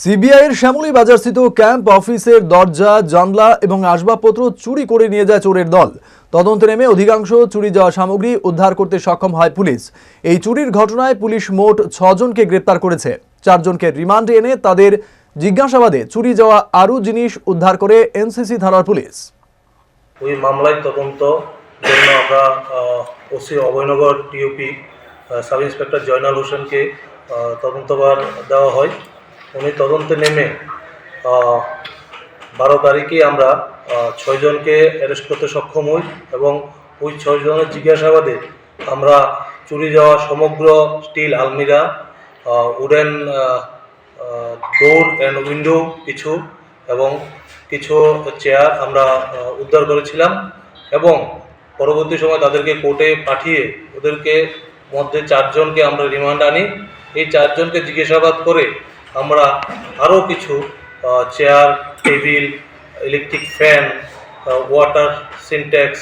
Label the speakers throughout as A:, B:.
A: সিবিআইয়ের শ্যামলী বাজারস্থিত ক্যাম্প অফিসের দরজা, জানলা এবং আসবাবপত্র চুরি করে নিয়ে যায় চোরের দল। তদন্তে নেমে অধিকাংশ চুরি যাওয়া সামগ্রী উদ্ধার করতে সক্ষম হয় পুলিশ। এই চুরির ঘটনায় পুলিশ মোট 6 জনকে গ্রেপ্তার করেছে। 4 জনকে রিমান্ডে এনে তাদের জিজ্ঞাসাবাদে চুরি যাওয়া আরও জিনিস উদ্ধার করে এনসিসি থানার পুলিশ।
B: ওই মামলায় তদন্ত জন্য আমরা OC Abhaynagar TOP sub inspector Joynal হোসেনকে তদন্তভার দেওয়া হয়। উনি তদন্তে নেমে 12 তারিখে আমরা 6 জনকে অ্যারেস্ট করতে সক্ষম হই এবং ওই 6 জনের জিজ্ঞাসাবাদে আমরা চুরি যাওয়া সমগ্র স্টিল আলমিরা, উডেন ডোর অ্যান্ড উইন্ডো কিছু এবং কিছু চেয়ার আমরা উদ্ধার করেছিলাম এবং পরবর্তী সময় তাদেরকে কোর্টে পাঠিয়ে ওদেরকে মধ্যে 4 জনকে আমরা রিমান্ড আনি। এই 4 জনকে জিজ্ঞাসাবাদ করে আমরা আরও কিছু chair, table, electric fan, water syntax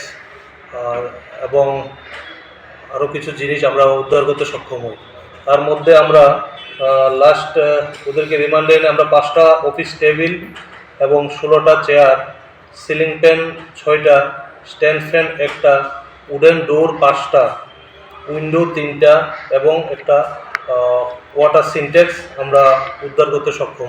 B: এবং আরও কিছু জিনিস আমরা উদ্ধার করতে সক্ষম হই। তার মধ্যে আমরা লাস্ট ওদেরকে রিমান্ডে এনে আমরা 5টা অফিস টেবিল এবং 16টা চেয়ার, সিলিং ফ্যান 6টা, স্ট্যান্ড ফ্যান 1টা, উডেন ডোর 5টা, উইন্ডো 3টা এবং একটা ওয়াটার সিনট্যাক্স আমরা উদ্ধার করতে সক্ষম।